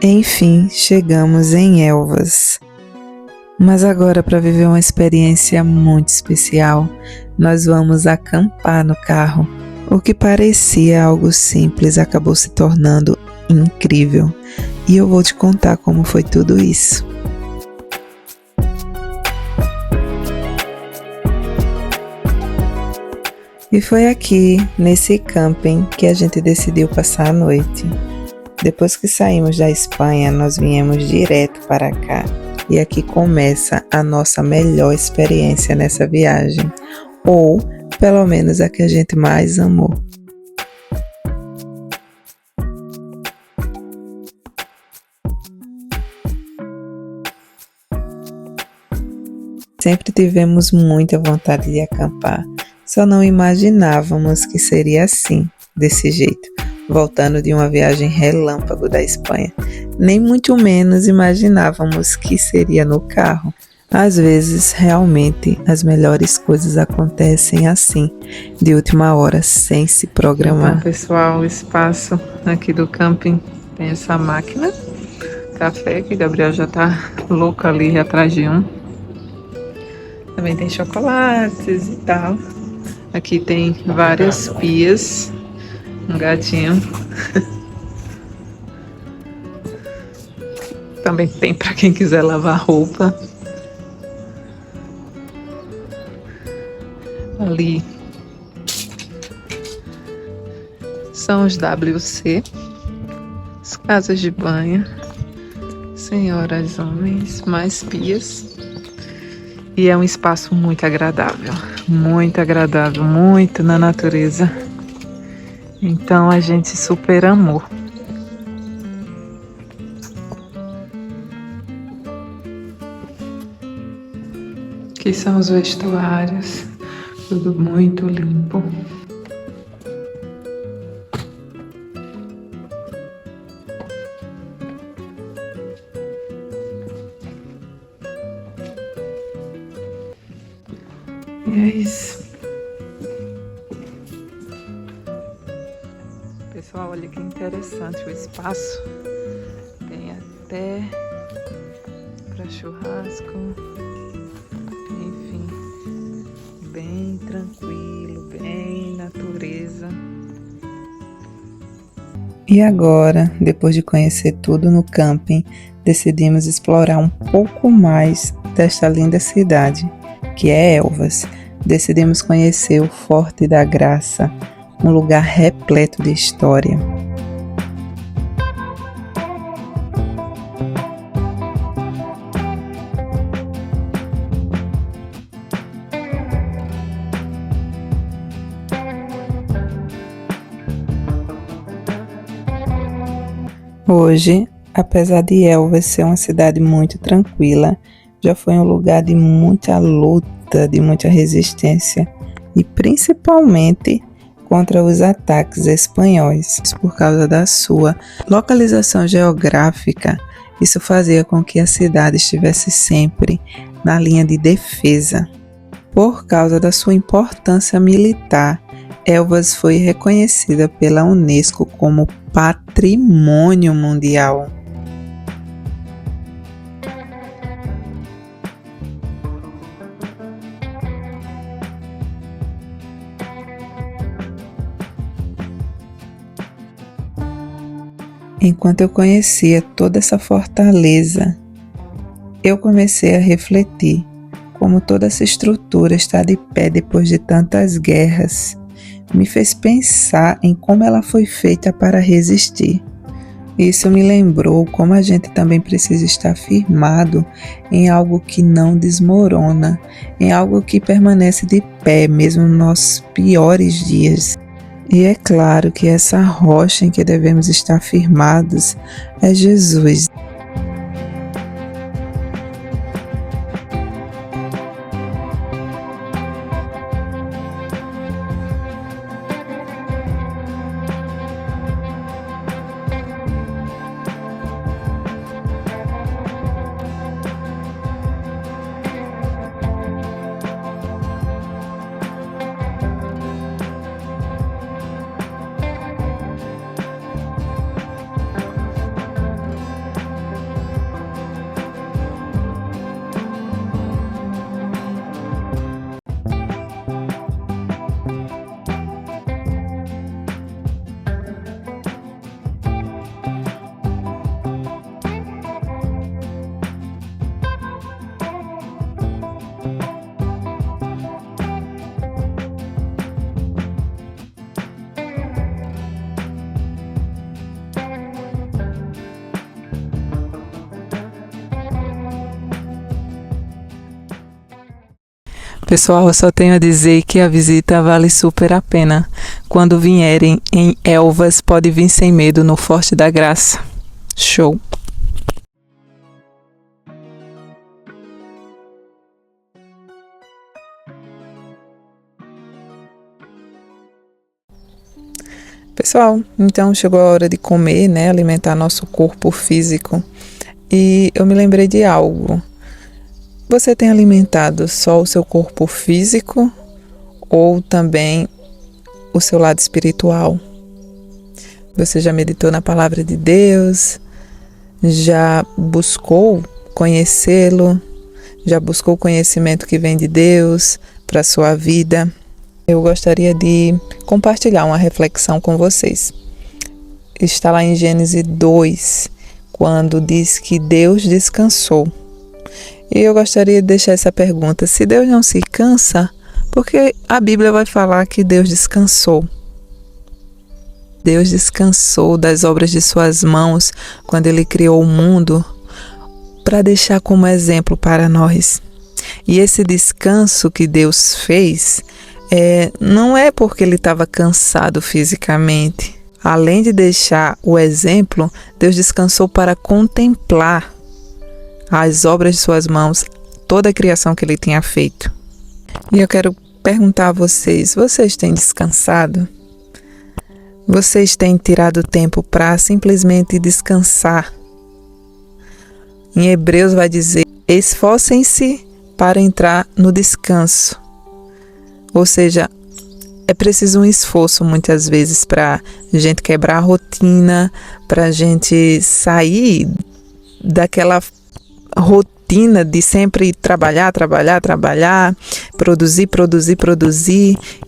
Enfim, chegamos em Elvas. Mas agora, para viver uma experiência muito especial, nós vamos acampar no carro. O que parecia algo simples acabou se tornando incrível. E eu vou te contar como foi tudo isso. E foi aqui, nesse camping, que a gente decidiu passar a noite. Depois que saímos da Espanha, nós viemos direto para cá. E aqui começa a nossa melhor experiência nessa viagem. Ou, pelo menos, a que a gente mais amou. Sempre tivemos muita vontade de acampar. Só não imaginávamos que seria assim, desse jeito, voltando de uma viagem relâmpago da Espanha. Nem muito menos imaginávamos que seria no carro. Às vezes, realmente, as melhores coisas acontecem assim, de última hora, sem se programar. Então, pessoal, o espaço aqui do camping tem essa máquina, café, que Gabriel já tá louco ali atrás de um. Também tem chocolates e tal. Aqui tem várias pias, um gatinho. Também tem para quem quiser lavar roupa. Ali são os WC, as casas de banho, senhoras, homens, mais pias. E é um espaço muito agradável, muito na natureza. Então a gente super amou. Aqui são os vestuários, tudo muito limpo. E é isso. Pessoal, olha que interessante o espaço. Tem até para churrasco. Enfim, bem tranquilo, bem natureza. E agora, depois de conhecer tudo no camping, decidimos explorar um pouco mais desta linda cidade, que é Elvas. Decidimos conhecer o Forte da Graça, um lugar repleto de história. Hoje, apesar de Elvas ser uma cidade muito tranquila, já foi um lugar de muita luta, de muita resistência e principalmente contra os ataques espanhóis. Por causa da sua localização geográfica, isso fazia com que a cidade estivesse sempre na linha de defesa. Por causa da sua importância militar, Elvas foi reconhecida pela Unesco como Patrimônio Mundial. Enquanto eu conhecia toda essa fortaleza, eu comecei a refletir como toda essa estrutura está de pé depois de tantas guerras. Me fez pensar em como ela foi feita para resistir. Isso me lembrou como a gente também precisa estar firmado em algo que não desmorona, em algo que permanece de pé mesmo nos nossos piores dias. E é claro que essa rocha em que devemos estar firmados é Jesus. Pessoal, eu só tenho a dizer que a visita vale super a pena. Quando vierem em Elvas, pode vir sem medo no Forte da Graça. Show! Pessoal, então chegou a hora de comer, né? Alimentar nosso corpo físico. E eu me lembrei de algo. Você tem alimentado só o seu corpo físico ou também o seu lado espiritual? Você já meditou na palavra de Deus? Já buscou conhecê-lo? Já buscou o conhecimento que vem de Deus para a sua vida? Eu gostaria de compartilhar uma reflexão com vocês. Está lá em Gênesis 2, quando diz que Deus descansou. E eu gostaria de deixar essa pergunta: se Deus não se cansa, por que a Bíblia vai falar que Deus descansou? Deus descansou das obras de suas mãos quando Ele criou o mundo para deixar como exemplo para nós. E esse descanso que Deus fez não é porque Ele estava cansado fisicamente. Além de deixar o exemplo, Deus descansou para contemplar as obras de suas mãos, toda a criação que Ele tinha feito. E eu quero perguntar a vocês têm descansado? Vocês têm tirado tempo para simplesmente descansar? Em Hebreus vai dizer: esforcem-se para entrar no descanso. Ou seja, é preciso um esforço muitas vezes para a gente quebrar a rotina, para a gente sair daquela rotina de sempre trabalhar, produzir,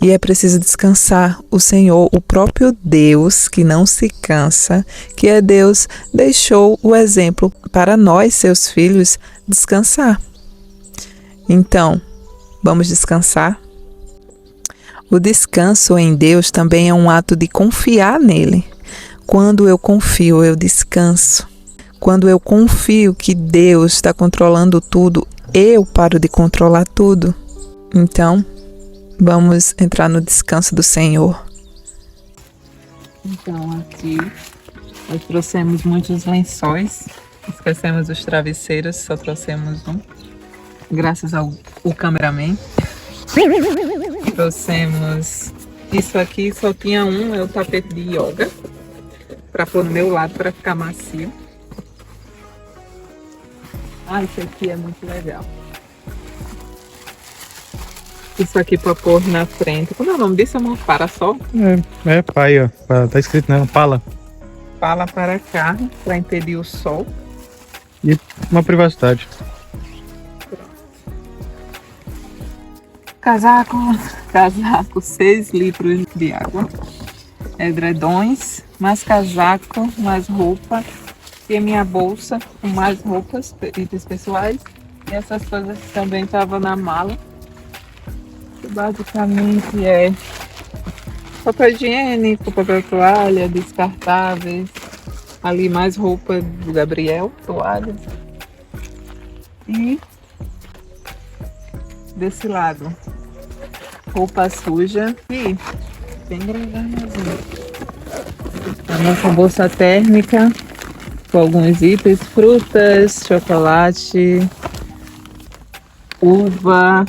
e é preciso descansar. O Senhor, o próprio Deus que não se cansa, que é Deus, deixou o exemplo para nós, seus filhos, descansar. Então, vamos descansar? O descanso em Deus também é um ato de confiar nele. Quando eu confio, eu descanso. Quando eu confio que Deus está controlando tudo, eu paro de controlar tudo. Então, vamos entrar no descanso do Senhor. Então, aqui nós trouxemos muitos lençóis. Esquecemos os travesseiros, só trouxemos um. Graças ao cameraman. Trouxemos isso aqui, só tinha um, é o tapete de yoga, para pôr no meu lado para ficar macio. Isso aqui é muito legal. Isso aqui para pôr na frente. Como é o nome disso, amor? Parasol? Pai, ó. Tá escrito, né? Pala. Pala para carro, para impedir o sol. E uma privacidade. Casaco, 6 litros de água. Edredões, mais casaco, mais roupa. E a minha bolsa com mais roupas, itens pessoais. E essas coisas que também estavam na mala. Que basicamente é papel higiênico, papel toalha, descartáveis. Ali mais roupa do Gabriel, toalhas. E desse lado, roupa suja e bem grandinha. A nossa bolsa térmica com alguns itens, frutas, chocolate, uva,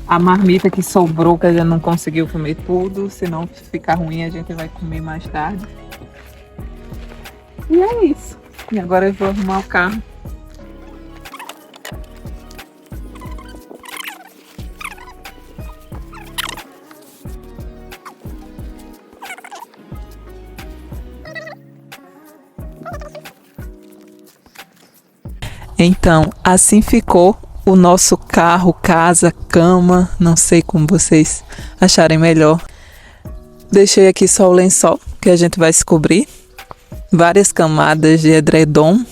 a marmita que sobrou, que a gente não conseguiu comer tudo, senão ficar ruim a gente vai comer mais tarde. E é isso. E agora eu vou arrumar o carro. Então, assim ficou o nosso carro, casa, cama, não sei como vocês acharem melhor. Deixei aqui só o lençol, que a gente vai se cobrir. Várias camadas de edredom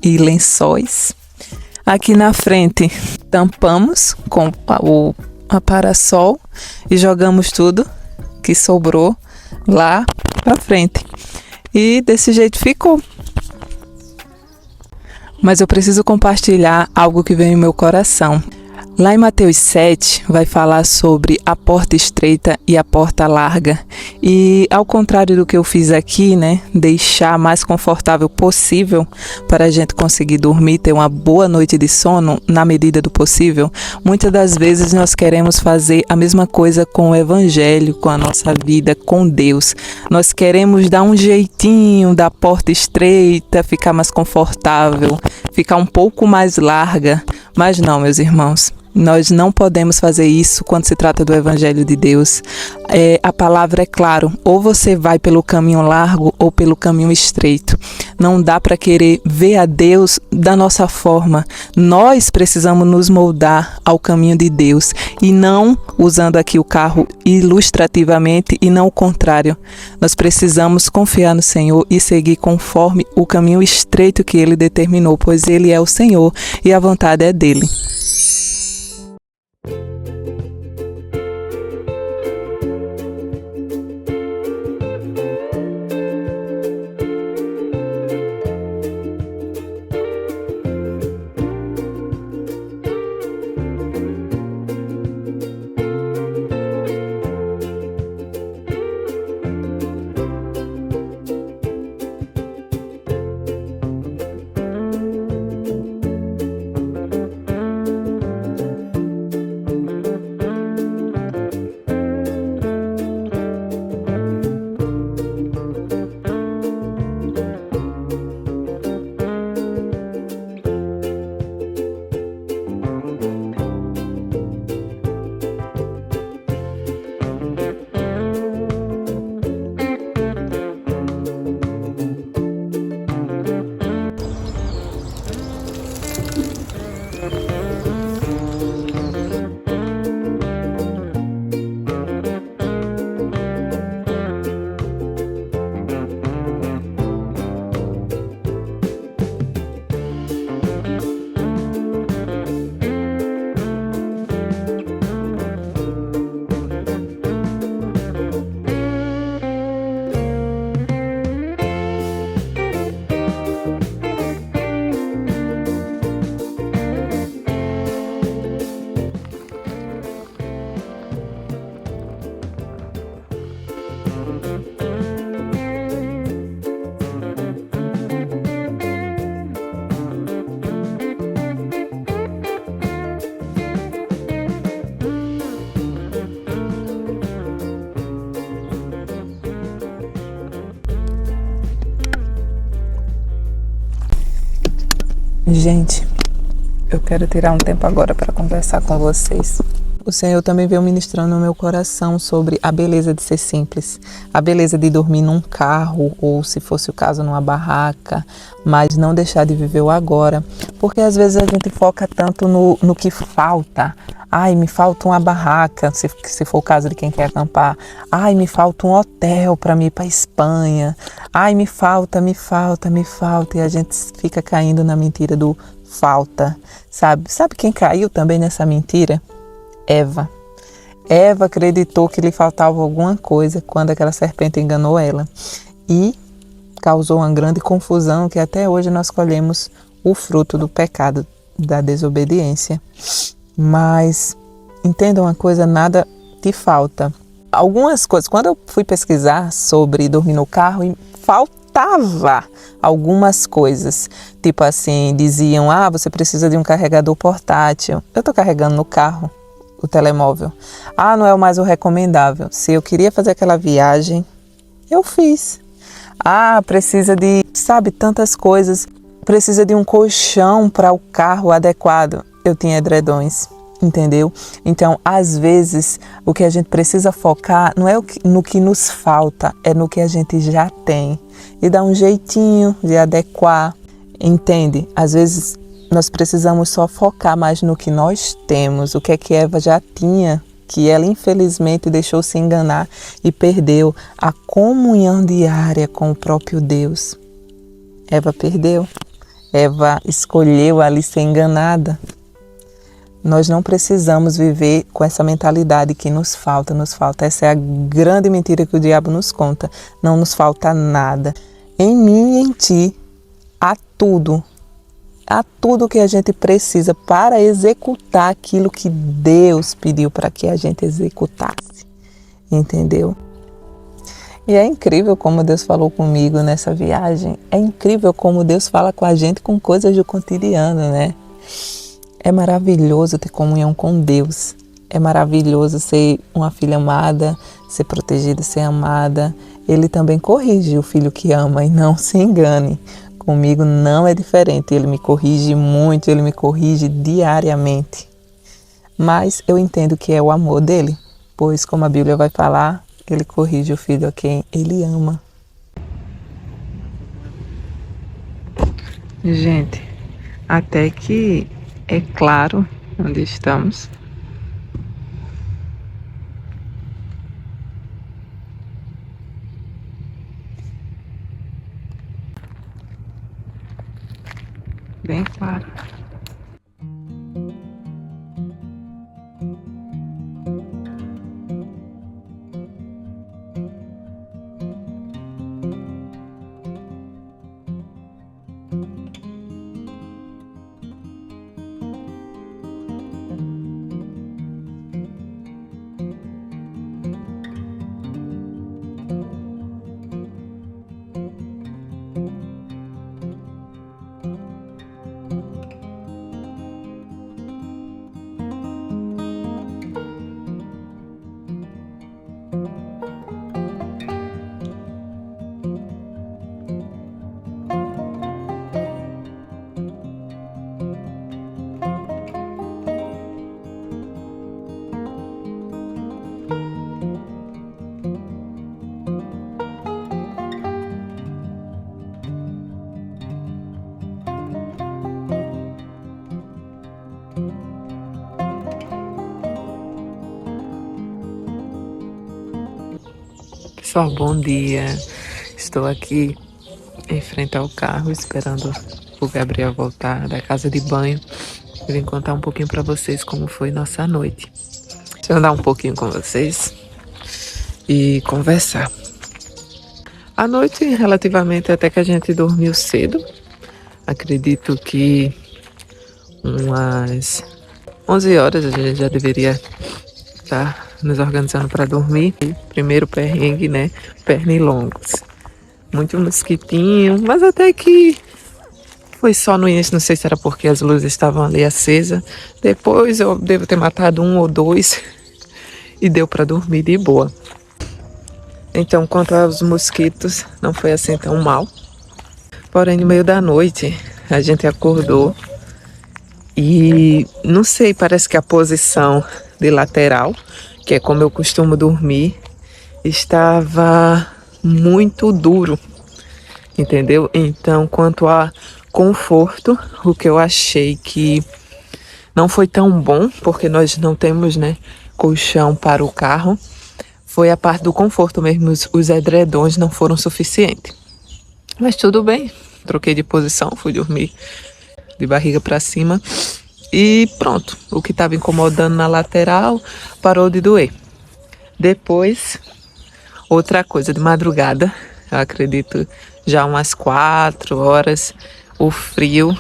e lençóis. Aqui na frente, tampamos com a parasol e jogamos tudo que sobrou lá pra frente. E desse jeito ficou. Mas eu preciso compartilhar algo que veio em meu coração. Lá em Mateus 7, vai falar sobre a porta estreita e a porta larga. E ao contrário do que eu fiz aqui, né, deixar mais confortável possível para a gente conseguir dormir, ter uma boa noite de sono na medida do possível, muitas das vezes nós queremos fazer a mesma coisa com o Evangelho, com a nossa vida, com Deus. Nós queremos dar um jeitinho da porta estreita, ficar mais confortável, ficar um pouco mais larga, mas não, meus irmãos. Nós não podemos fazer isso quando se trata do Evangelho de Deus. A palavra é claro, ou você vai pelo caminho largo ou pelo caminho estreito. Não dá para querer ver a Deus da nossa forma. Nós precisamos nos moldar ao caminho de Deus e não, usando aqui o carro ilustrativamente, e não o contrário. Nós precisamos confiar no Senhor e seguir conforme o caminho estreito que Ele determinou, pois Ele é o Senhor e a vontade é dEle. Gente, eu quero tirar um tempo agora para conversar com vocês. O Senhor também veio ministrando no meu coração sobre a beleza de ser simples, a beleza de dormir num carro ou, se fosse o caso, numa barraca, mas não deixar de viver o agora, porque às vezes a gente foca tanto no que falta. Ai, me falta uma barraca, se for o caso de quem quer acampar. Ai, me falta um hotel para mim ir para a Espanha. Ai, me falta. E a gente fica caindo na mentira do falta, sabe? Sabe quem caiu também nessa mentira? Eva. Eva acreditou que lhe faltava alguma coisa quando aquela serpente enganou ela. E causou uma grande confusão que até hoje nós colhemos o fruto do pecado, da desobediência. Mas entenda uma coisa, nada te falta. Algumas coisas, quando eu fui pesquisar sobre dormir no carro, faltava algumas coisas. Tipo assim, diziam, você precisa de um carregador portátil. Eu estou carregando no carro o telemóvel. Não é mais o recomendável. Se eu queria fazer aquela viagem, eu fiz. Precisa de, tantas coisas. Precisa de um colchão para o carro adequado. Eu tinha edredões, entendeu? Então, às vezes, o que a gente precisa focar não é no que nos falta, é no que a gente já tem. E dar um jeitinho de adequar, entende? Às vezes, nós precisamos só focar mais no que nós temos, o que é que Eva já tinha, que ela infelizmente deixou se enganar e perdeu a comunhão diária com o próprio Deus. Eva perdeu. Eva escolheu ali ser enganada. Nós não precisamos viver com essa mentalidade que nos falta. Essa é a grande mentira que o diabo nos conta. Não nos falta nada. Em mim e em ti há tudo a tudo que a gente precisa para executar aquilo que Deus pediu para que a gente executasse, entendeu? E é incrível como Deus falou comigo nessa viagem, é incrível como Deus fala com a gente com coisas do cotidiano, né? É maravilhoso ter comunhão com Deus, é maravilhoso ser uma filha amada, ser protegida, ser amada. Ele também corrige o filho que ama e não se engane. Comigo não é diferente, ele me corrige muito, ele me corrige diariamente. Mas eu entendo que é o amor dele, pois como a Bíblia vai falar, ele corrige o filho a quem ele ama. Gente, até que é claro onde estamos. Bem claro. Pessoal, bom dia. Estou aqui em frente ao carro esperando o Gabriel voltar da casa de banho. Eu vim contar um pouquinho para vocês como foi nossa noite. Deixa eu andar um pouquinho com vocês e conversar. A noite, relativamente, até que a gente dormiu cedo. Acredito que umas 11 horas a gente já deveria estar nos organizando para dormir. Primeiro perrengue, né? Pernilongos. Muito mosquitinho, mas até que foi só no início, não sei se era porque as luzes estavam ali acesas. Depois eu devo ter matado um ou dois e deu para dormir de boa. Então, quanto aos mosquitos, não foi assim tão mal. Porém, no meio da noite, a gente acordou e não sei, parece que a posição de lateral, que é como eu costumo dormir, estava muito duro, entendeu? Então, quanto a conforto, o que eu achei que não foi tão bom, porque nós não temos, né, colchão para o carro, foi a parte do conforto mesmo, os edredons não foram suficientes. Mas tudo bem, troquei de posição, fui dormir de barriga para cima e pronto, o que estava incomodando na lateral parou de doer. Depois, outra coisa, de madrugada, eu acredito já umas 4 horas, o frio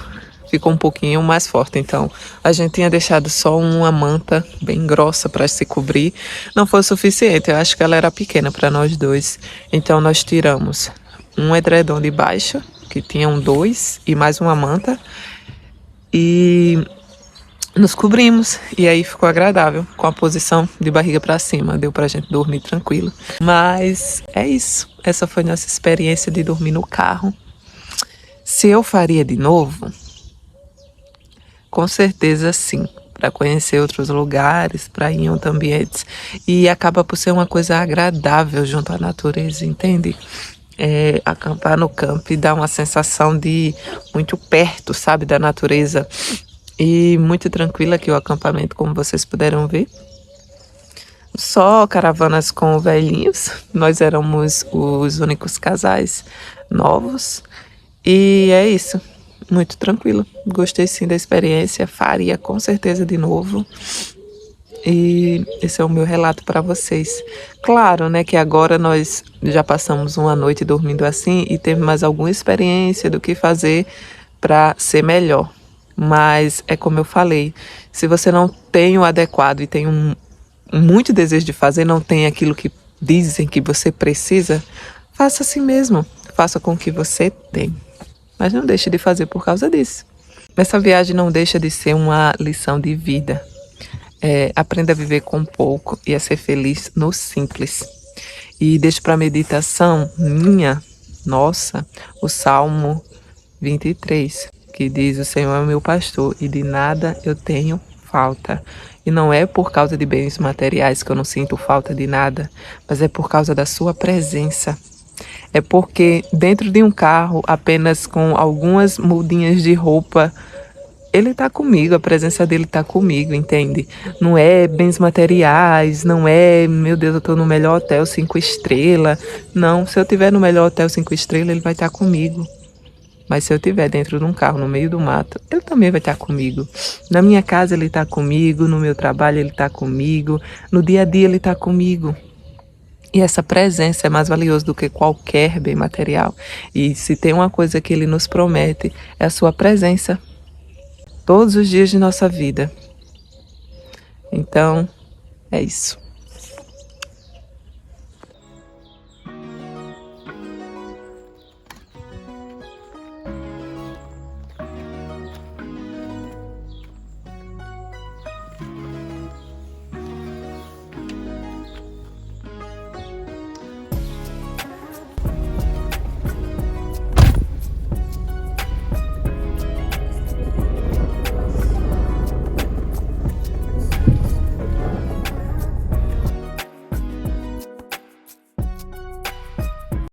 ficou um pouquinho mais forte. Então, a gente tinha deixado só uma manta bem grossa para se cobrir. Não foi o suficiente, eu acho que ela era pequena para nós dois. Então, nós tiramos um edredom de baixo, que tinham 2, e mais uma manta. E nos cobrimos, e aí ficou agradável, com a posição de barriga para cima, deu pra gente dormir tranquilo. Mas é isso, essa foi nossa experiência de dormir no carro. Se eu faria de novo, com certeza sim, para conhecer outros lugares, para ir em outros ambientes, e acaba por ser uma coisa agradável junto à natureza, entende? Acampar no campo e dá uma sensação de muito perto, sabe, da natureza. E muito tranquilo aqui o acampamento, como vocês puderam ver. Só caravanas com velhinhos. Nós éramos os únicos casais novos. E é isso. Muito tranquilo. Gostei sim da experiência. Faria com certeza de novo. E esse é o meu relato para vocês. Claro, né, que agora nós já passamos uma noite dormindo assim e teve mais alguma experiência do que fazer para ser melhor. Mas é como eu falei, se você não tem o adequado e tem muito desejo de fazer, não tem aquilo que dizem que você precisa, faça assim mesmo. Faça com o que você tem. Mas não deixe de fazer por causa disso. Essa viagem não deixa de ser uma lição de vida. Aprenda a viver com pouco e a ser feliz no simples. E deixo para meditação nossa, o Salmo 23, que diz: o Senhor é o meu pastor e de nada eu tenho falta. E não é por causa de bens materiais que eu não sinto falta de nada, mas é por causa da sua presença. É porque dentro de um carro, apenas com algumas mudinhas de roupa, ele está comigo, a presença dele está comigo, entende? Não é bens materiais, não é, meu Deus, eu estou no melhor hotel 5 estrelas. Não, se eu estiver no melhor hotel 5 estrelas, ele vai estar comigo. Mas se eu estiver dentro de um carro, no meio do mato, ele também vai estar comigo. Na minha casa ele está comigo, no meu trabalho ele está comigo, no dia a dia ele está comigo. E essa presença é mais valiosa do que qualquer bem material. E se tem uma coisa que ele nos promete, é a sua presença. Todos os dias de nossa vida. Então, é isso.